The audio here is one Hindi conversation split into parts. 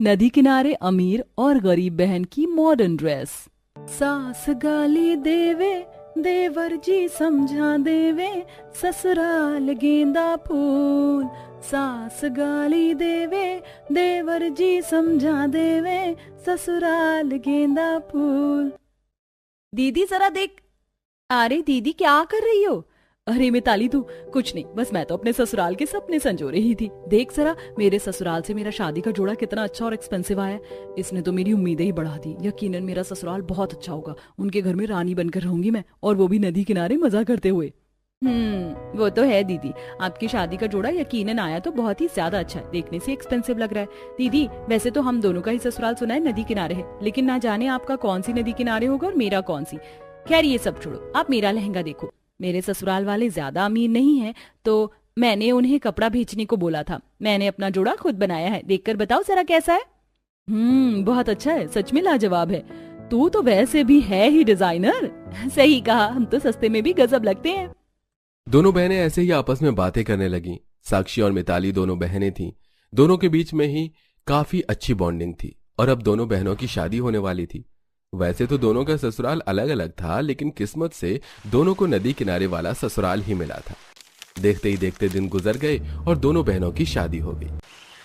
नदी किनारे अमीर और गरीब बहन की मॉडर्न ड्रेस। सास गाली देवे, देवर जी समझा देवे, ससुराल गेंदा फूल। सास गाली देवे, देवर जी समझा देवे, ससुराल गेंदा फूल। दीदी जरा देख। अरे दीदी क्या कर रही हो? अरे मिताली तू कुछ नहीं, बस मैं तो अपने ससुराल के सपने संजो रही थी। देख जरा मेरे ससुराल से मेरा शादी का जोड़ा कितना अच्छा और एक्सपेंसिव आया। इसने तो मेरी उम्मीदें ही बढ़ा दी। यकीनन मेरा ससुराल बहुत अच्छा होगा। उनके घर में रानी बनकर रहूंगी मैं, और वो भी नदी किनारे मजा करते हुए। वो तो है दीदी, आपकी शादी का जोड़ा यकीनन आया तो बहुत ही ज्यादा अच्छा है। देखने से एक्सपेंसिव लग रहा है। दीदी वैसे तो हम दोनों का ही ससुराल सुना है नदी किनारे है, लेकिन ना जाने आपका कौन सी नदी किनारे होगा और मेरा कौन सी। खैर ये सब छोड़ो, आप मेरा लहंगा देखो। मेरे ससुराल वाले ज्यादा अमीर नहीं हैं, तो मैंने उन्हें कपड़ा भेजने को बोला था। मैंने अपना जोड़ा खुद बनाया है, देखकर बताओ जरा कैसा है। बहुत अच्छा है, सच में लाजवाब है। तू तो वैसे भी है ही डिजाइनर। सही कहा, हम तो सस्ते में भी गजब लगते हैं। दोनों बहनें ऐसे ही आपस में बातें करने लगीं। साक्षी और मिताली दोनों बहनें थीं। दोनों के बीच में ही काफी अच्छी बॉन्डिंग थी और अब दोनों बहनों की शादी होने वाली थी। वैसे तो दोनों का ससुराल अलग अलग था, लेकिन किस्मत से दोनों को नदी किनारे वाला ससुराल ही मिला था। देखते ही देखते दिन गुजर गए और दोनों बहनों की शादी हो गई।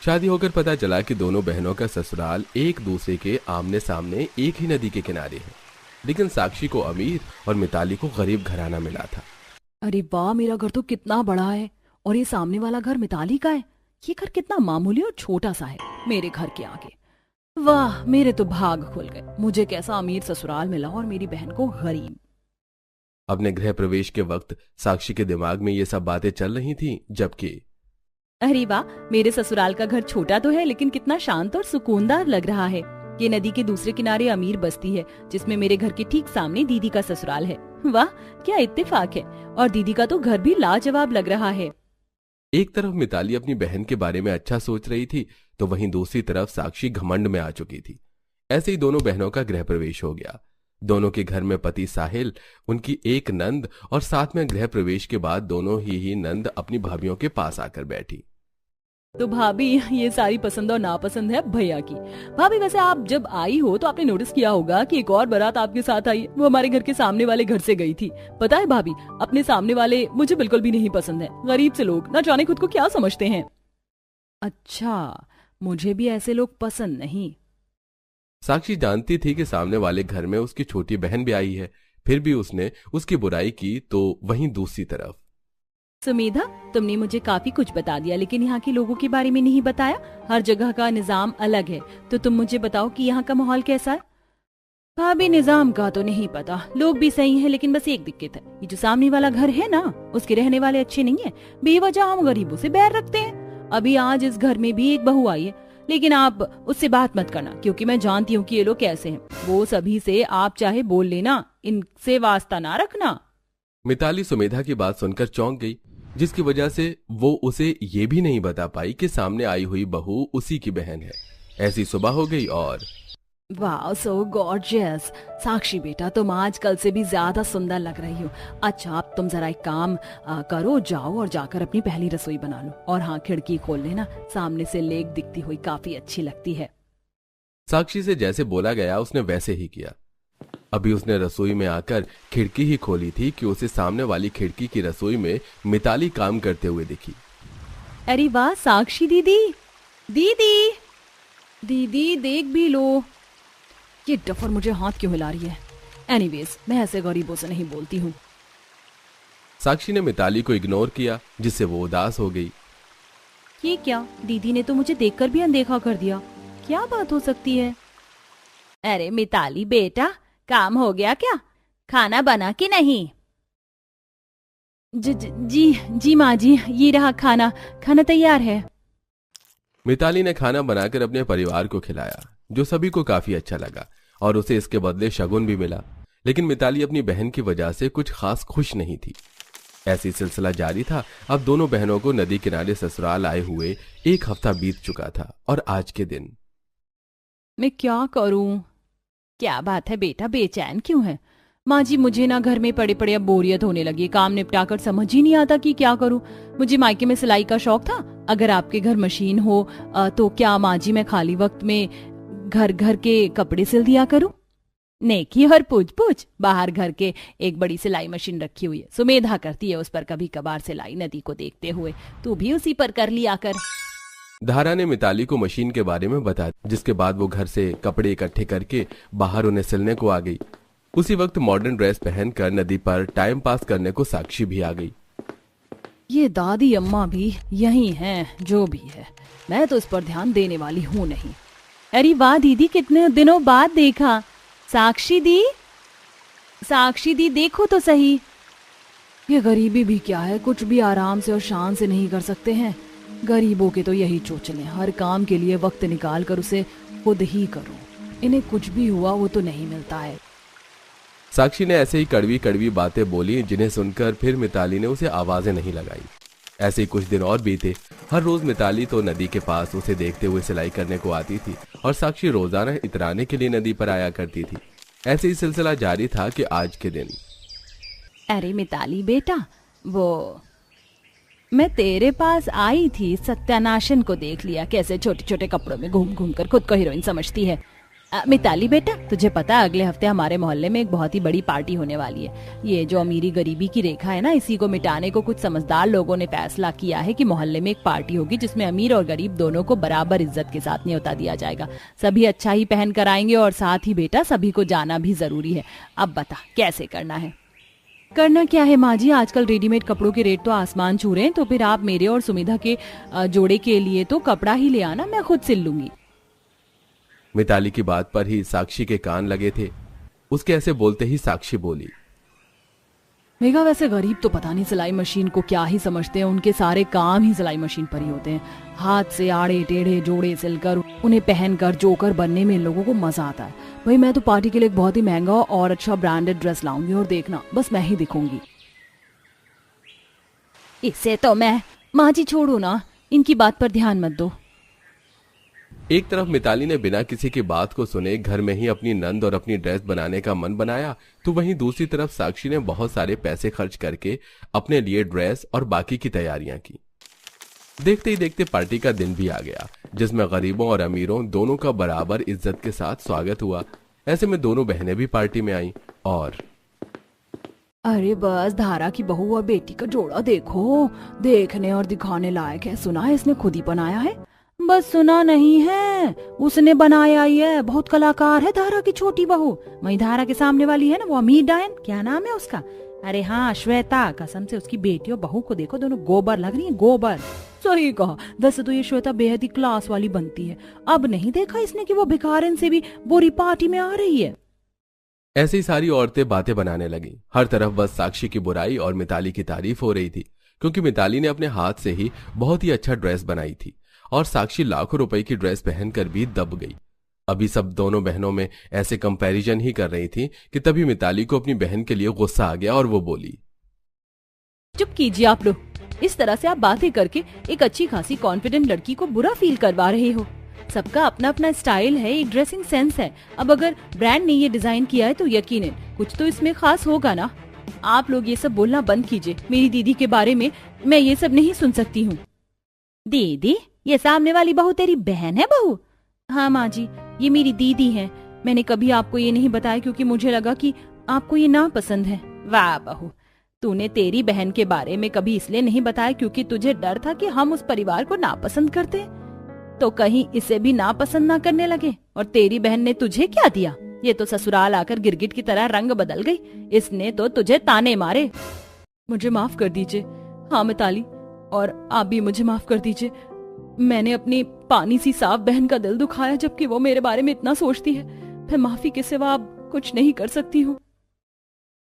शादी होकर पता चला कि दोनों बहनों का ससुराल एक दूसरे के आमने सामने एक ही नदी के किनारे है, लेकिन साक्षी को अमीर और मिताली को गरीब घराना मिला था। अरे वाह, मेरा घर तो कितना बड़ा है, और ये सामने वाला घर मिताली का है। ये घर कितना मामूली और छोटा सा है मेरे घर के आगे। वाह, मेरे तो भाग खुल गए। मुझे कैसा अमीर ससुराल मिला और मेरी बहन को गरीब। अपने गृह प्रवेश के वक्त साक्षी के दिमाग में ये सब बातें चल रही थीं, जबकि अरे वाह, मेरे ससुराल का घर छोटा तो है, लेकिन कितना शांत और सुकूनदार लग रहा है। ये नदी के दूसरे किनारे अमीर बस्ती है, जिसमें मेरे घर के ठीक सामने दीदी का ससुराल है। वाह क्या इत्तेफाक है, और दीदी का तो घर भी लाजवाब लग रहा है। एक तरफ मिताली अपनी बहन के बारे में अच्छा सोच रही थी, तो वहीं दूसरी तरफ साक्षी घमंड में आ चुकी थी। ऐसे ही दोनों बहनों का गृह प्रवेश हो गया। दोनों के घर में पति साहिल, उनकी एक नंद और साथ में गृह प्रवेश के बाद दोनों ही नंद अपनी भाभियों के पास आकर बैठी। तो भाभी, ये सारी पसंद और नापसंद है भैया की। भाभी वैसे आप जब आई हो तो आपने नोटिस किया होगा कि एक और बारात आपके साथ आई। वो हमारे घर के सामने वाले घर से गई थी। पता है भाभी, अपने सामने वाले मुझे बिल्कुल भी नहीं पसंद है। गरीब से लोग ना जाने खुद को क्या समझते हैं। अच्छा, मुझे भी ऐसे लोग पसंद नहीं। साक्षी जानती थी कि सामने वाले घर में उसकी छोटी बहन भी आई है, फिर भी उसने उसकी बुराई की। तो वहीं दूसरी तरफ सुमेधा, तुमने मुझे काफी कुछ बता दिया, लेकिन यहाँ के लोगों के बारे में नहीं बताया। हर जगह का निजाम अलग है, तो तुम मुझे बताओ कि यहाँ का माहौल कैसा है। भाभी निजाम का तो नहीं पता, लोग भी सही हैं, लेकिन बस एक दिक्कत है। ये जो सामने वाला घर है ना, उसके रहने वाले अच्छे नहीं है। बेवजह हम गरीबों से बैर रखते हैं। अभी आज इस घर में भी एक बहू आई है, लेकिन आप उससे बात मत करना, क्योंकि मैं जानती हूँ कि ये लोग कैसे हैं। वो सभी से आप चाहे बोल लेना, इनसे वास्ता ना रखना। मिताली सुमेधा की बात सुनकर चौंक गई, जिसकी वजह से वो उसे ये भी नहीं बता पाई कि सामने आई हुई बहू उसी की बहन है। ऐसी सुबह हो गई और वाह, सो गॉर्जियस। साक्षी बेटा, तुम आज कल से भी ज्यादा सुंदर लग रही हो। अच्छा, अब तुम जरा एक काम करो, जाओ और जाकर अपनी पहली रसोई बना लो। और हाँ, खिड़की खोल लेना, सामने से लेक दिखती हुई काफी अच्छी लगती है। साक्षी से जैसे बोला गया उसने वैसे ही किया। अभी उसने रसोई में आकर खिड़की ही खोली थी कि उसे सामने वाली खिड़की की रसोई में मिताली काम करते हुए दिखी। अरे वाह साक्षी दीदी, दीदी दीदी देख भी लो। ये डफर मुझे हाथ क्यों हिला रही है। एनीवेज, मैं ऐसे गरीबों से नहीं बोलती हूँ। साक्षी ने मिताली को इग्नोर किया, जिससे वो उदास हो गई। ये क्या, दीदी ने तो मुझे देखकर भी अनदेखा कर दिया। क्या बात हो सकती है। अरे मिताली बेटा, काम हो गया क्या? खाना बना कि नहीं? जी माँ जी, ये रहा खाना। खाना तैयार है। मिताली ने खाना बनाकर अपने परिवार को खिलाया, जो सभी को काफी अच्छा लगा और उसे इसके बदले शगुन भी मिला। लेकिन मिताली अपनी बहन की वजह से कुछ खास खुश नहीं थी। ऐसी सिलसिला जारी था। अब दोनों बहनों को नदी किनारे ससुराल आए हुए एक हफ्ता बीत चुका था और आज के दिन मैं क्या करूं? क्या बात है बेटा, बेचैन क्यों है? माँ जी मुझे ना घर में पड़े पड़े अब बोरियत होने लगी, काम निपटा कर समझ ही नहीं आता कि क्या करूँ। मुझे मायके में सिलाई का शौक था, अगर आपके घर मशीन हो तो क्या माँ जी मैं खाली वक्त में घर घर के कपड़े सिल दिया करूँ। नेकी और पूछ पूछ, बाहर घर के एक बड़ी सिलाई मशीन रखी हुई है, सुमेधा करती है उस पर कभी कभार सिलाई नदी को देखते हुए, तू भी उसी पर कर लिया कर। धारा ने मिताली को मशीन के बारे में बताया, जिसके बाद वो घर से कपड़े इकट्ठे करके बाहर उन्हें सिलने को आ गई। उसी वक्त मॉडर्न ड्रेस पहनकर नदी पर टाइम पास करने को साक्षी भी आ गई। ये दादी अम्मा भी यही हैं, जो भी है मैं तो इस पर ध्यान देने वाली हूँ नहीं। अरे वाह दीदी, कितने दिनों बाद देखा। साक्षी दी देखो तो सही। ये गरीबी भी क्या है, कुछ भी आराम से और शान से नहीं कर सकते हैं। गरीबों के तो यही चोचले, हर काम के लिए वक्त निकाल कर उसे खुद ही करो, इन्हें कुछ भी हुआ वो तो नहीं मिलता है। साक्षी ने ऐसे ही कड़वी कड़वी बातें बोली, जिन्हें सुनकर फिर मिताली ने उसे आवाजें नहीं लगाई। ऐसे ही कुछ दिन और बीते। हर रोज मिताली तो नदी के पास उसे देखते हुए सिलाई करने को आती थी और साक्षी रोजाना इतराने के लिए नदी पर आया करती थी। ऐसे ही सिलसिला जारी था कि आज के दिन, अरे मिताली बेटा, वो मैं तेरे पास आई थी, सत्यानाशन को देख लिया कैसे छोटे छोटे कपड़ों में घूम घूम कर खुद को हीरोइन समझती है। मिताली बेटा, तुझे पता है अगले हफ्ते हमारे मोहल्ले में एक बहुत ही बड़ी पार्टी होने वाली है। ये जो अमीरी गरीबी की रेखा है ना, इसी को मिटाने को कुछ समझदार लोगों ने फैसला किया है कि मोहल्ले में एक पार्टी होगी जिसमें अमीर और गरीब दोनों को बराबर इज्जत के साथ न्योता दिया जाएगा। सभी अच्छा ही पहन कर आएंगे और साथ ही बेटा सभी को जाना भी जरूरी है। अब बता कैसे करना है। करना क्या है माँ जी, आजकल रेडीमेड कपड़ों के रेट तो आसमान छू रहे हैं, तो फिर आप मेरे और सुमिधा के जोड़े के लिए तो कपड़ा ही ले आना, मैं खुद सिल लूंगी। मिताली की बात पर ही साक्षी के कान लगे थे। उसके ऐसे बोलते ही साक्षी बोली, मेघा वैसे गरीब तो पता नहीं सिलाई मशीन को क्या ही समझते हैं, उनके सारे काम ही सिलाई मशीन पर ही होते हैं। हाथ से आड़े टेढ़े जोड़े सिलकर उन्हें पहनकर जोकर बनने में इन लोगों को मजा आता है। भाई मैं तो पार्टी के लिए एक बहुत ही महंगा और अच्छा ब्रांडेड ड्रेस लाऊंगी और देखना बस मैं ही दिखूंगी। इससे तो मैं, माँ जी छोड़ो ना, इनकी बात पर ध्यान मत दो। एक तरफ मिताली ने बिना किसी की बात को सुने घर में ही अपनी नंद और अपनी ड्रेस बनाने का मन बनाया, तो वहीं दूसरी तरफ साक्षी ने बहुत सारे पैसे खर्च करके अपने लिए ड्रेस और बाकी की तैयारियां की। देखते ही देखते पार्टी का दिन भी आ गया, जिसमें गरीबों और अमीरों दोनों का बराबर इज्जत के साथ स्वागत हुआ। ऐसे में दोनों बहनें भी पार्टी में आईं और अरे बस धारा की बहू और बेटी का जोड़ा देखो, देखने और दिखाने लायक है। सुना है इसने खुद ही बनाया है? बस सुना नहीं है, उसने बनाया ही है। बहुत कलाकार है धारा की छोटी बहू। वही धारा के सामने वाली है ना, वो अमीर डायन, क्या नाम है उसका? अरे हाँ श्वेता। कसम से उसकी बेटी और बहू को देखो, दोनों गोबर लग रही है, गोबर। सही कहा। वैसे तो ये श्वेता बेहद ही क्लास वाली बनती है। अब नहीं देखा इसने कि वो भिखारन से भी बुरी पार्टी में आ रही है। ऐसी सारी औरतें बातें बनाने लगी। हर तरफ बस साक्षी की बुराई और मिताली की तारीफ हो रही थी, क्योंकि मिताली ने अपने हाथ से ही बहुत ही अच्छा ड्रेस बनाई थी और साक्षी लाखों रुपए की ड्रेस पहनकर भी दब गई। अभी सब दोनों बहनों में ऐसे कंपैरिजन ही कर रही थी कि तभी मिताली को अपनी बहन के लिए गुस्सा आ गया और वो बोली, चुप कीजिए आप लोग, इस तरह से आप बातें करके एक अच्छी खासी कॉन्फिडेंट लड़की को बुरा फील करवा रहे हो। सबका अपना अपना स्टाइल है, एक ड्रेसिंग सेंस है। अब अगर ब्रांड ने ये डिजाइन किया है तो यकीनन कुछ तो इसमें खास होगा ना। आप लोग ये सब बोलना बंद कीजिए। मेरी दीदी के बारे में मैं ये सब नहीं सुन सकती हूँ। दीदी? ये सामने वाली बहू तेरी बहन है? बहू? हाँ माँ जी, ये मेरी दीदी है। मैंने कभी आपको ये नहीं बताया क्योंकि मुझे लगा कि आपको ये ना पसंद है। वाह बहू, तूने तेरी बहन के बारे में कभी इसलिए नहीं बताया क्योंकि तुझे डर था कि हम उस परिवार को नापसंद करते, तो कहीं इसे भी नापसंद ना करने लगे। और तेरी बहन ने तुझे क्या दिया? ये तो ससुराल आकर गिरगिट की तरह रंग बदल गई। इसने तो तुझे ताने मारे। मुझे माफ कर दीजिए। हाँ मिताली, और आप भी मुझे माफ कर दीजिए। मैंने अपनी पानी सी साफ बहन का दिल दुखाया, जबकि वो मेरे बारे में इतना सोचती है। मैं माफी के सिवा अब कुछ नहीं कर सकती हूँ।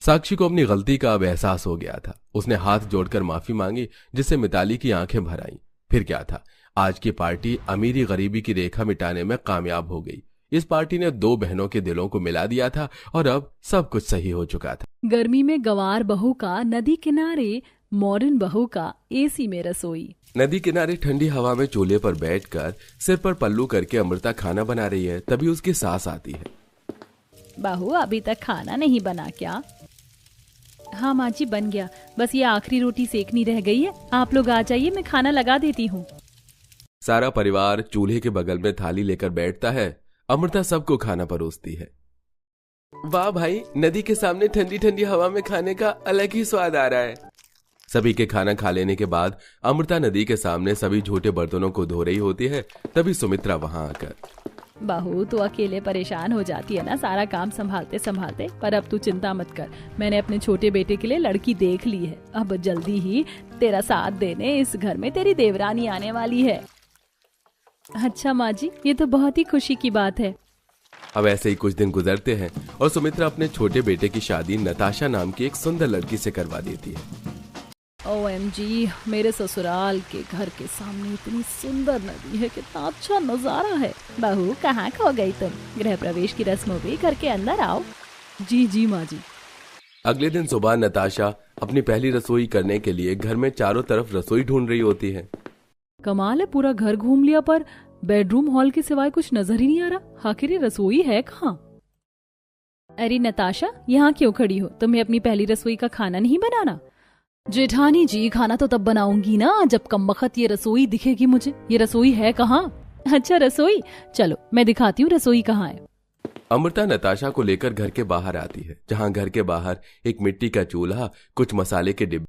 साक्षी को अपनी गलती का अब एहसास हो गया था। उसने हाथ जोड़कर माफी मांगी, जिससे मिताली की आंखें भर आईं। फिर क्या था, आज की पार्टी अमीरी गरीबी की रेखा मिटाने में कामयाब हो गई। इस पार्टी ने दो बहनों के दिलों को मिला दिया था और अब सब कुछ सही हो चुका था। गर्मी में गंवार बहू का नदी किनारे, मॉडर्न बहू का एसी में रसोई। नदी किनारे ठंडी हवा में चूल्हे पर बैठकर सिर पर पल्लू करके अमृता खाना बना रही है। तभी उसकी सास आती है। बहू अभी तक खाना नहीं बना क्या? हाँ माँ जी बन गया, बस ये आखिरी रोटी सेकनी रह गई है। आप लोग आ जाइए, मैं खाना लगा देती हूँ। सारा परिवार चूल्हे के बगल में थाली लेकर बैठता है। अमृता सबको खाना परोसती है। वाह भाई, नदी के सामने ठंडी ठंडी हवा में खाने का अलग ही स्वाद आ रहा है। सभी के खाना खा लेने के बाद अमृता नदी के सामने सभी झूठे बर्तनों को धो रही होती है। तभी सुमित्रा वहां आकर, बहू तो अकेले परेशान हो जाती है ना सारा काम संभालते संभालते, पर अब तू चिंता मत कर, मैंने अपने छोटे बेटे के लिए लड़की देख ली है। अब जल्दी ही तेरा साथ देने इस घर में तेरी देवरानी आने वाली है। अच्छा माँ जी, ये तो बहुत ही खुशी की बात है। अब ऐसे ही कुछ दिन गुजरते हैं और सुमित्रा अपने छोटे बेटे की शादी नताशा नाम की एक सुंदर लड़की से करवा देती है। OMG, मेरे ससुराल के घर के सामने इतनी सुंदर नदी है, कितना अच्छा नजारा है। बहू कहाँ खो गई तुम? गृह प्रवेश की रस्म हो गई, घर के अंदर आओ। जी जी माँ जी। अगले दिन सुबह नताशा अपनी पहली रसोई करने के लिए घर में चारों तरफ रसोई ढूंढ रही होती है। कमाल है, पूरा घर घूम लिया पर बेडरूम हॉल के सिवाय कुछ नजर ही नहीं आ रहा। आखिर ये रसोई है कहाँ? अरे नताशा, यहाँ क्यों खड़ी हो? तुम्हें अपनी पहली रसोई का खाना नहीं बनाना? जेठानी जी, खाना तो तब बनाऊंगी ना जब कमबख्त ये रसोई दिखेगी मुझे। ये रसोई है कहाँ? अच्छा रसोई, चलो मैं दिखाती हूँ रसोई कहाँ है। अमृता नताशा को लेकर घर के बाहर आती है, जहाँ घर के बाहर एक मिट्टी का चूल्हा, कुछ मसाले के डिब्बे